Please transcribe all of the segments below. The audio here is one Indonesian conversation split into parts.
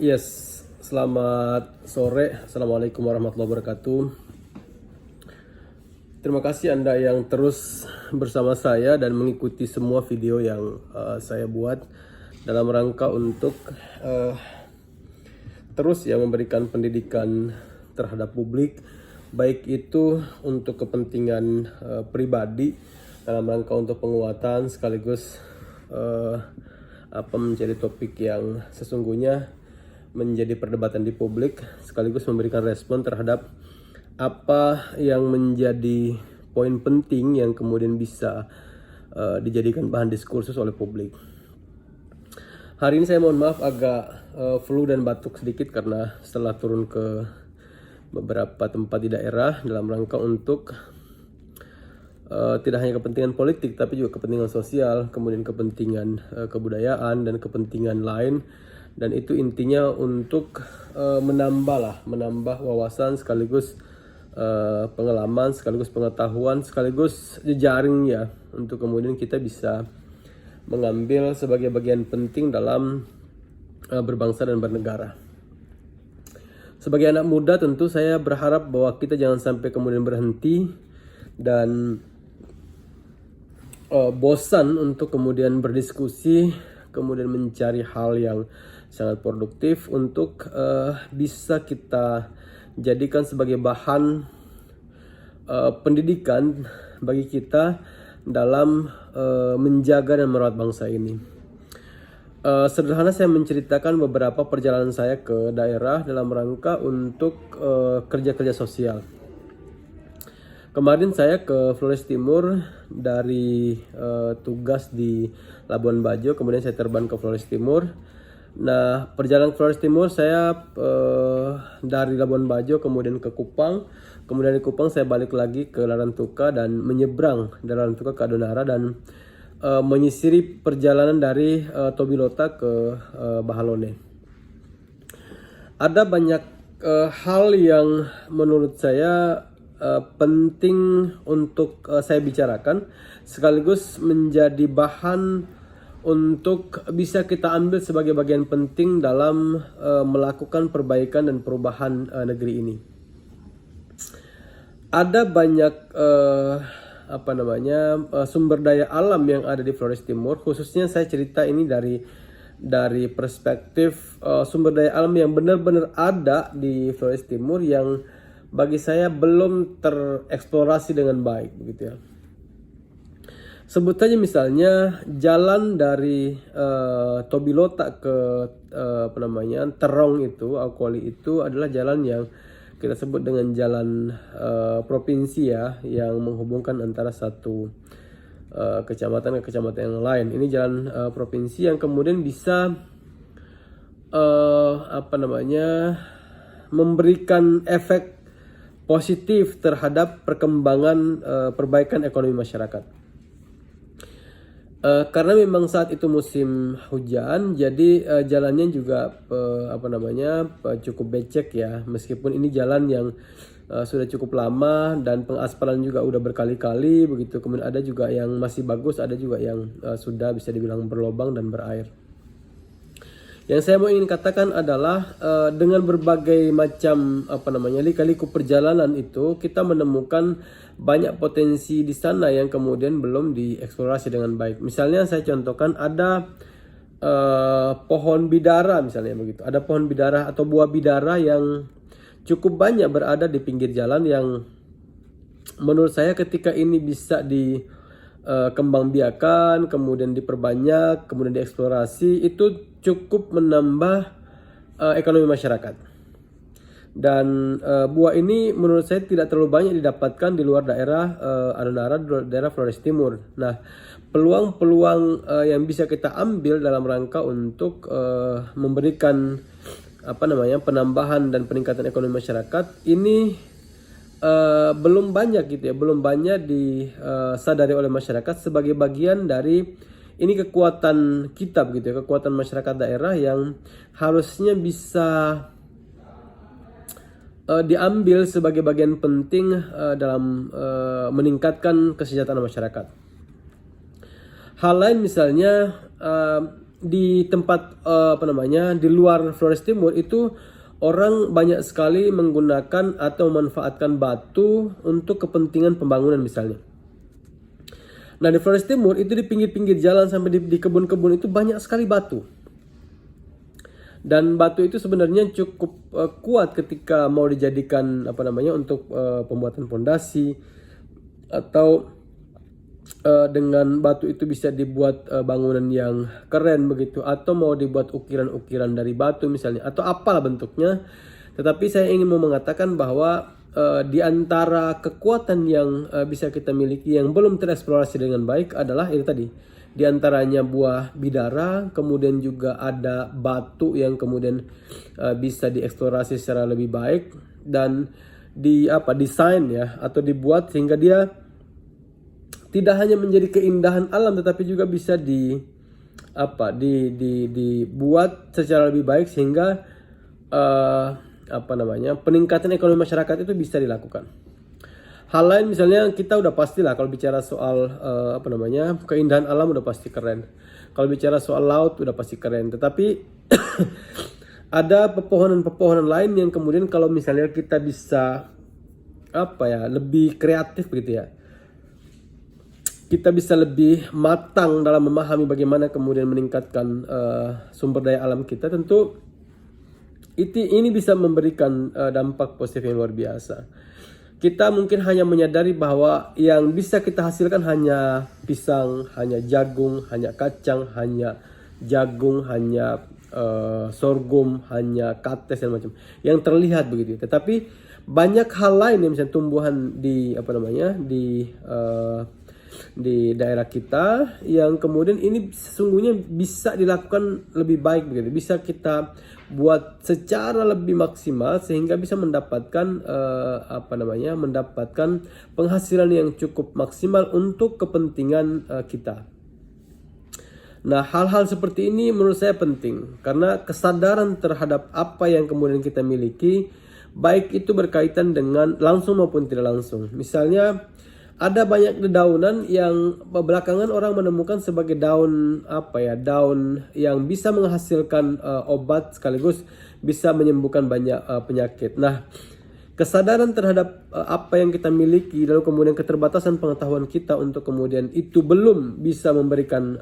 Yes, selamat sore. Assalamualaikum warahmatullahi wabarakatuh. Terima kasih Anda yang terus bersama saya dan mengikuti semua video yang saya buat dalam rangka untuk terus memberikan pendidikan terhadap publik, baik itu untuk kepentingan pribadi dalam rangka untuk penguatan sekaligus mencari topik yang sesungguhnya menjadi perdebatan di publik sekaligus memberikan respon terhadap apa yang menjadi poin penting yang kemudian bisa dijadikan bahan diskursus oleh publik. Hari ini saya mohon maaf agak flu dan batuk sedikit karena setelah turun ke beberapa tempat di daerah dalam rangka untuk tidak hanya kepentingan politik tapi juga kepentingan sosial, kemudian kepentingan kebudayaan dan kepentingan lain. Dan itu intinya untuk menambah wawasan sekaligus pengalaman sekaligus pengetahuan sekaligus jejaring ya, untuk kemudian kita bisa mengambil sebagai bagian penting dalam berbangsa dan bernegara. Sebagai anak muda tentu saya berharap bahwa kita jangan sampai kemudian berhenti dan bosan untuk kemudian berdiskusi, kemudian mencari hal yang sangat produktif untuk bisa kita jadikan sebagai bahan pendidikan bagi kita dalam menjaga dan merawat bangsa ini. Sederhana saya menceritakan beberapa perjalanan saya ke daerah dalam rangka untuk kerja-kerja sosial. Kemarin saya ke Flores Timur dari tugas di Labuan Bajo, kemudian saya terbang ke Flores Timur. Nah, perjalanan Flores Timur saya dari Labuan Bajo kemudian ke Kupang, kemudian di Kupang saya balik lagi ke Larantuka dan menyeberang dari Larantuka ke Adonara dan menyisiri perjalanan dari Tobilota ke Bahalone. Ada banyak hal yang menurut saya penting untuk saya bicarakan sekaligus menjadi bahan untuk bisa kita ambil sebagai bagian penting dalam melakukan perbaikan dan perubahan negeri ini. Ada banyak sumber daya alam yang ada di Flores Timur, khususnya saya cerita ini dari perspektif sumber daya alam yang benar-benar ada di Flores Timur yang bagi saya belum tereksplorasi dengan baik, begitu ya. Sebut saja misalnya jalan dari Tobilota ke Terong itu, Aukuali itu adalah jalan yang kita sebut dengan jalan provinsi ya, yang menghubungkan antara satu kecamatan ke kecamatan yang lain. Ini jalan provinsi yang kemudian bisa memberikan efek positif terhadap perkembangan perbaikan ekonomi masyarakat. Karena memang saat itu musim hujan, jadi jalannya juga cukup becek ya. Meskipun ini jalan yang sudah cukup lama dan pengaspalan juga udah berkali-kali begitu. Kemudian ada juga yang masih bagus, ada juga yang sudah bisa dibilang berlobang dan berair. Yang saya mau ingin katakan adalah dengan berbagai macam lika-liku perjalanan itu kita menemukan banyak potensi di sana yang kemudian belum dieksplorasi dengan baik. Misalnya saya contohkan ada pohon bidara misalnya begitu. Ada pohon bidara atau buah bidara yang cukup banyak berada di pinggir jalan yang menurut saya ketika ini bisa dikembangbiakan, kemudian diperbanyak, kemudian dieksplorasi, itu cukup menambah ekonomi masyarakat. Dan buah ini menurut saya tidak terlalu banyak didapatkan di luar daerah Adonara, daerah Flores Timur. Nah, peluang-peluang yang bisa kita ambil dalam rangka untuk memberikan penambahan dan peningkatan ekonomi masyarakat ini belum banyak gitu ya, belum banyak disadari oleh masyarakat sebagai bagian dari ini kekuatan kita gitu ya, kekuatan masyarakat daerah yang harusnya bisa diambil sebagai bagian penting dalam meningkatkan kesejahteraan masyarakat. Hal lain misalnya di tempat di luar Flores Timur itu orang banyak sekali menggunakan atau memanfaatkan batu untuk kepentingan pembangunan misalnya. Nah di Flores Timur itu di pinggir-pinggir jalan sampai di kebun-kebun itu banyak sekali batu. Dan batu itu sebenarnya cukup kuat ketika mau dijadikan untuk pembuatan fondasi, atau dengan batu itu bisa dibuat bangunan yang keren begitu, atau mau dibuat ukiran-ukiran dari batu misalnya, atau apalah bentuknya. Tetapi saya ingin mau mengatakan bahwa di antara kekuatan yang bisa kita miliki yang belum tereksplorasi dengan baik adalah itu tadi. Di antaranya buah bidara, kemudian juga ada batu yang kemudian bisa dieksplorasi secara lebih baik dan desain ya, atau dibuat sehingga dia tidak hanya menjadi keindahan alam tetapi juga bisa dibuat secara lebih baik sehingga peningkatan ekonomi masyarakat itu bisa dilakukan. Hal lain misalnya kita udah pastilah kalau bicara soal keindahan alam udah pasti keren. Kalau bicara soal laut udah pasti keren. Tetapi ada pepohonan-pepohonan lain yang kemudian kalau misalnya kita bisa lebih kreatif begitu ya. Kita bisa lebih matang dalam memahami bagaimana kemudian meningkatkan sumber daya alam kita, tentu ini bisa memberikan dampak positif yang luar biasa. Kita mungkin hanya menyadari bahwa yang bisa kita hasilkan hanya pisang, hanya jagung, hanya kacang, hanya jagung, hanya sorghum, hanya kates dan macam yang terlihat begitu. Tetapi banyak hal lain yang misalnya tumbuhan di daerah kita yang kemudian ini sesungguhnya bisa dilakukan lebih baik begitu, bisa kita buat secara lebih maksimal sehingga bisa mendapatkan mendapatkan penghasilan yang cukup maksimal untuk kepentingan kita. Nah, hal-hal seperti ini menurut saya penting karena kesadaran terhadap apa yang kemudian kita miliki, baik itu berkaitan dengan langsung maupun tidak langsung. Misalnya ada banyak dedaunan yang belakangan orang menemukan sebagai daun daun yang bisa menghasilkan obat sekaligus bisa menyembuhkan banyak penyakit. Nah, kesadaran terhadap apa yang kita miliki lalu kemudian keterbatasan pengetahuan kita untuk kemudian itu belum bisa memberikan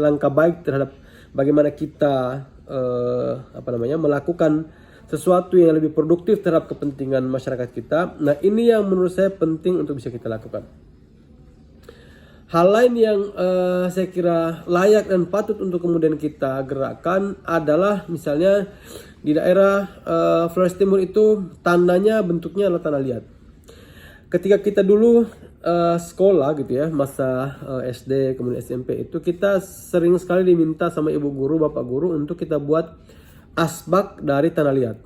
langkah baik terhadap bagaimana kita melakukan sesuatu yang lebih produktif terhadap kepentingan masyarakat kita. Nah, ini yang menurut saya penting untuk bisa kita lakukan. Hal lain yang saya kira layak dan patut untuk kemudian kita gerakkan adalah misalnya di daerah Flores Timur itu tanahnya bentuknya adalah tanah liat. Ketika kita dulu sekolah gitu ya, masa SD kemudian SMP itu kita sering sekali diminta sama ibu guru, bapak guru untuk kita buat asbak dari tanah liat.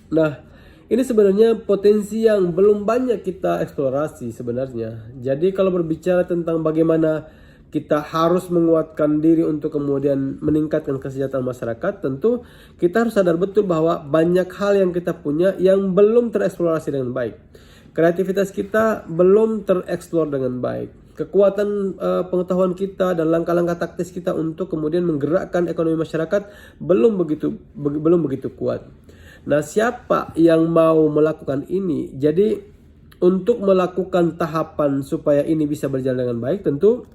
Nah, ini sebenarnya potensi yang belum banyak kita eksplorasi sebenarnya. Jadi kalau berbicara tentang bagaimana kita harus menguatkan diri untuk kemudian meningkatkan kesejahteraan masyarakat, tentu kita harus sadar betul bahwa banyak hal yang kita punya yang belum tereksplorasi dengan baik. Kreativitas kita belum tereksplor dengan baik. Kekuatan pengetahuan kita dan langkah-langkah taktis kita untuk kemudian menggerakkan ekonomi masyarakat belum begitu kuat. Nah, siapa yang mau melakukan ini? Jadi untuk melakukan tahapan supaya ini bisa berjalan dengan baik, tentu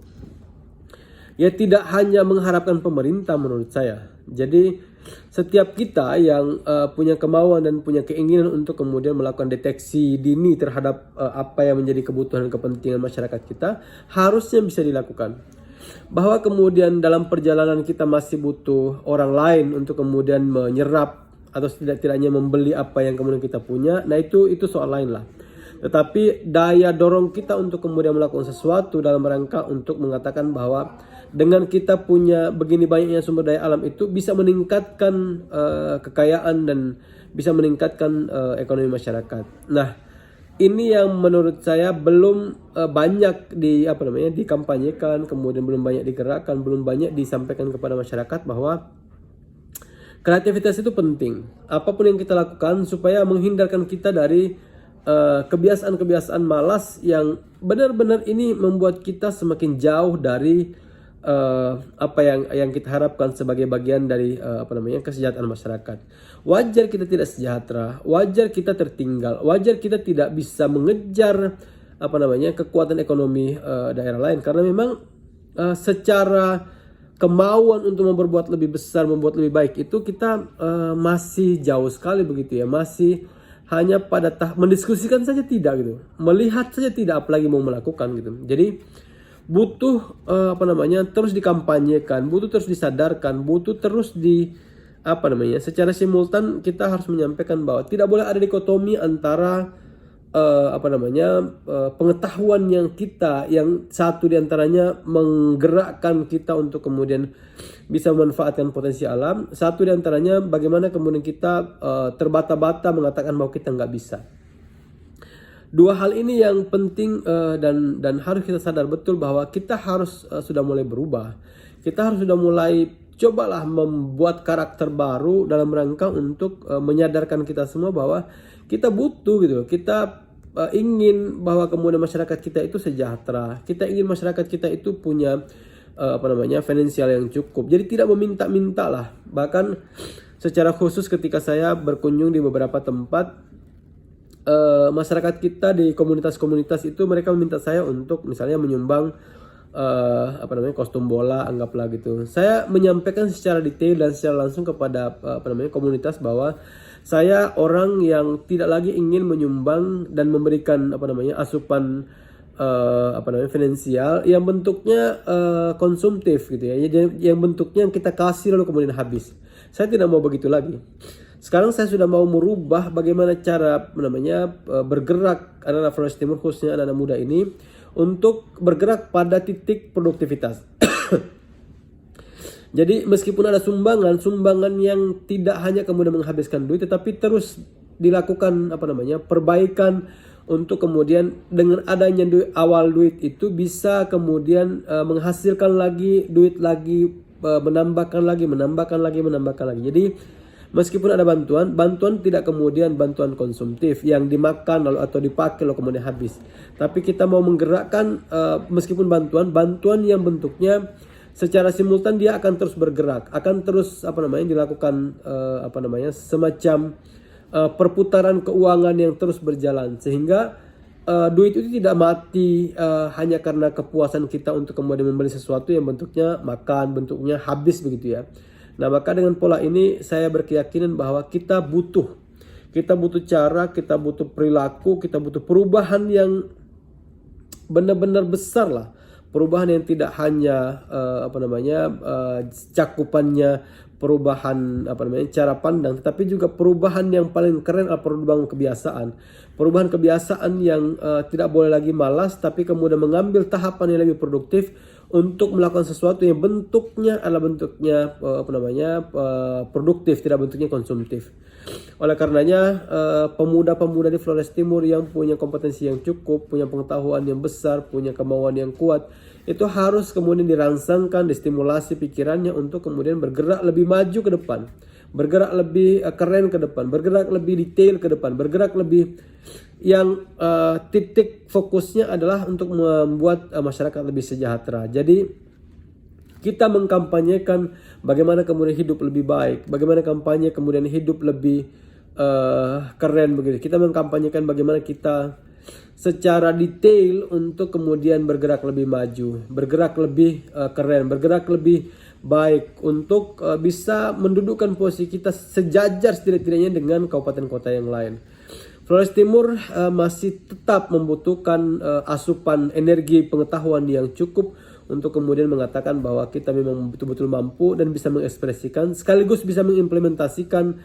ya tidak hanya mengharapkan pemerintah menurut saya. Jadi setiap kita yang punya kemauan dan punya keinginan untuk kemudian melakukan deteksi dini terhadap apa yang menjadi kebutuhan dan kepentingan masyarakat kita harusnya bisa dilakukan. Bahwa kemudian dalam perjalanan kita masih butuh orang lain untuk kemudian menyerap atau setidaknya membeli apa yang kemudian kita punya, nah itu soal lain lah. Tetapi daya dorong kita untuk kemudian melakukan sesuatu dalam rangka untuk mengatakan bahwa dengan kita punya begini banyaknya sumber daya alam itu bisa meningkatkan kekayaan dan bisa meningkatkan ekonomi masyarakat. Nah, ini yang menurut saya belum banyak dikampanyekan, kemudian belum banyak digerakkan, belum banyak disampaikan kepada masyarakat bahwa kreativitas itu penting. Apapun yang kita lakukan supaya menghindarkan kita dari kebiasaan-kebiasaan malas yang benar-benar ini membuat kita semakin jauh dari apa yang kita harapkan sebagai bagian dari kesejahteraan masyarakat. Wajar kita tidak sejahtera, wajar kita tertinggal, wajar kita tidak bisa mengejar kekuatan ekonomi daerah lain, karena memang secara kemauan untuk memperbuat lebih besar, membuat lebih baik itu kita masih jauh sekali begitu ya, masih hanya pada tahap mendiskusikan saja tidak gitu, melihat saja tidak, apalagi mau melakukan gitu. Jadi butuh terus dikampanyekan, butuh terus disadarkan, butuh terus secara simultan kita harus menyampaikan bahwa tidak boleh ada dikotomi antara pengetahuan yang satu diantaranya menggerakkan kita untuk kemudian bisa memanfaatkan potensi alam, satu diantaranya bagaimana kemudian kita terbata-bata mengatakan bahwa kita nggak bisa. Dua hal ini yang penting dan harus kita sadar betul bahwa kita harus sudah mulai berubah. Kita harus sudah mulai cobalah membuat karakter baru dalam rangka untuk menyadarkan kita semua bahwa kita butuh gitu. Kita ingin bahwa kemudian masyarakat kita itu sejahtera. Kita ingin masyarakat kita itu punya finansial yang cukup. Jadi tidak meminta-minta lah. Bahkan secara khusus ketika saya berkunjung di beberapa tempat, masyarakat kita di komunitas-komunitas itu mereka meminta saya untuk misalnya menyumbang kostum bola, anggaplah gitu. Saya menyampaikan secara detail dan secara langsung kepada komunitas bahwa saya orang yang tidak lagi ingin menyumbang dan memberikan asupan finansial yang bentuknya konsumtif gitu ya, yang bentuknya yang kita kasih lalu kemudian habis. Saya tidak mau begitu lagi. Sekarang saya sudah mau merubah bagaimana cara bergerak anak-anak Flores Timur, khususnya anak-anak muda ini, untuk bergerak pada titik produktivitas. Jadi meskipun ada sumbangan yang tidak hanya kemudian menghabiskan duit, tetapi terus dilakukan perbaikan untuk kemudian dengan adanya awal duit itu bisa kemudian menghasilkan lagi duit lagi, menambahkan lagi. Jadi meskipun ada bantuan tidak kemudian bantuan konsumtif yang dimakan lalu atau dipakai lalu kemudian habis. Tapi kita mau menggerakkan meskipun bantuan yang bentuknya secara simultan dia akan terus bergerak, akan terus dilakukan semacam perputaran keuangan yang terus berjalan, sehingga duit itu tidak mati hanya karena kepuasan kita untuk kemudian membeli sesuatu yang bentuknya makan, bentuknya habis begitu ya. Nah, maka dengan pola ini saya berkeyakinan bahwa kita butuh cara, kita butuh perilaku, kita butuh perubahan yang benar-benar besar lah. Perubahan yang tidak hanya cakupannya perubahan cara pandang, tetapi juga perubahan yang paling keren adalah perubahan kebiasaan. Perubahan kebiasaan yang tidak boleh lagi malas, tapi kemudian mengambil tahapan yang lebih produktif untuk melakukan sesuatu yang bentuknya adalah produktif, tidak bentuknya konsumtif. Oleh karenanya pemuda-pemuda di Flores Timur yang punya kompetensi yang cukup, punya pengetahuan yang besar, punya kemauan yang kuat, itu harus kemudian dirangsangkan, distimulasi pikirannya untuk kemudian bergerak lebih maju ke depan, bergerak lebih keren ke depan, bergerak lebih detail ke depan, bergerak lebih yang titik fokusnya adalah untuk membuat masyarakat lebih sejahtera. Jadi kita mengkampanyekan bagaimana kemudian hidup lebih baik, bagaimana kampanye kemudian hidup lebih keren begitu. Kita mengkampanyekan bagaimana kita secara detail untuk kemudian bergerak lebih maju, bergerak lebih keren, bergerak lebih baik untuk bisa mendudukkan posisi kita sejajar setidak-tidaknya dengan kabupaten kota yang lain. Flores Timur masih tetap membutuhkan asupan energi pengetahuan yang cukup untuk kemudian mengatakan bahwa kita memang betul-betul mampu dan bisa mengekspresikan sekaligus bisa mengimplementasikan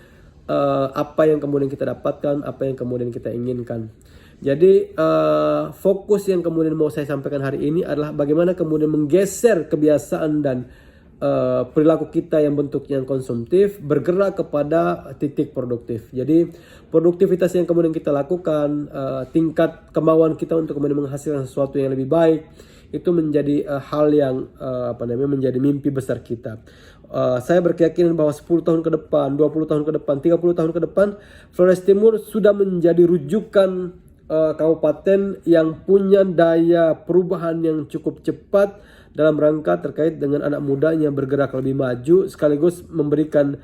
apa yang kemudian kita dapatkan, apa yang kemudian kita inginkan. Jadi fokus yang kemudian mau saya sampaikan hari ini adalah bagaimana kemudian menggeser kebiasaan dan perilaku kita yang bentuknya konsumtif bergerak kepada titik produktif. Jadi produktivitas yang kemudian kita lakukan, tingkat kemauan kita untuk kemudian menghasilkan sesuatu yang lebih baik, itu menjadi hal yang menjadi mimpi besar kita. Saya berkeyakinan bahwa 10 tahun ke depan, 20 tahun ke depan, 30 tahun ke depan, Flores Timur sudah menjadi rujukan kabupaten yang punya daya perubahan yang cukup cepat dalam rangka terkait dengan anak muda yang bergerak lebih maju, sekaligus memberikan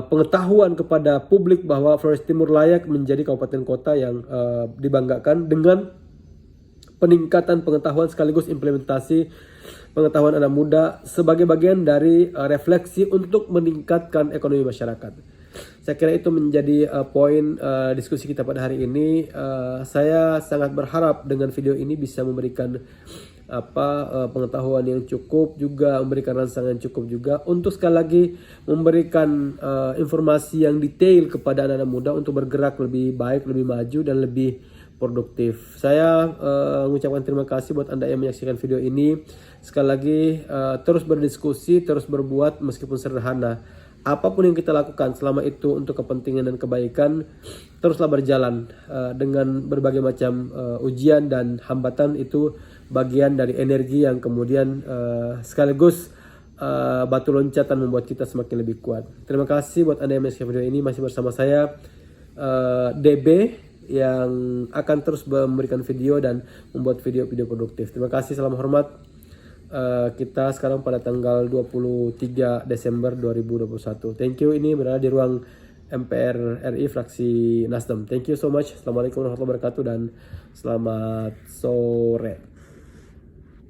pengetahuan kepada publik bahwa Flores Timur layak menjadi kabupaten kota yang dibanggakan dengan peningkatan pengetahuan sekaligus implementasi pengetahuan anak muda sebagai bagian dari refleksi untuk meningkatkan ekonomi masyarakat. Saya kira itu menjadi poin diskusi kita pada hari ini. Saya sangat berharap dengan video ini bisa memberikan pengetahuan yang cukup, juga memberikan rangsangan cukup juga untuk sekali lagi memberikan informasi yang detail kepada anak-anak muda untuk bergerak lebih baik, lebih maju dan lebih produktif. Saya mengucapkan terima kasih buat Anda yang menyaksikan video ini. Sekali lagi terus berdiskusi, terus berbuat meskipun sederhana. Apapun yang kita lakukan selama itu untuk kepentingan dan kebaikan, teruslah berjalan dengan berbagai macam ujian dan hambatan. Itu bagian dari energi yang kemudian sekaligus batu loncatan membuat kita semakin lebih kuat. Terima kasih buat Anda yang menyaksikan video ini. Masih bersama saya DB yang akan terus memberikan video dan membuat video-video produktif. Terima kasih, salam hormat. Kita sekarang pada tanggal 23 Desember 2021. Thank you, ini berada di ruang MPR RI fraksi Nasdem. Thank you so much. Assalamualaikum warahmatullahi wabarakatuh dan selamat sore.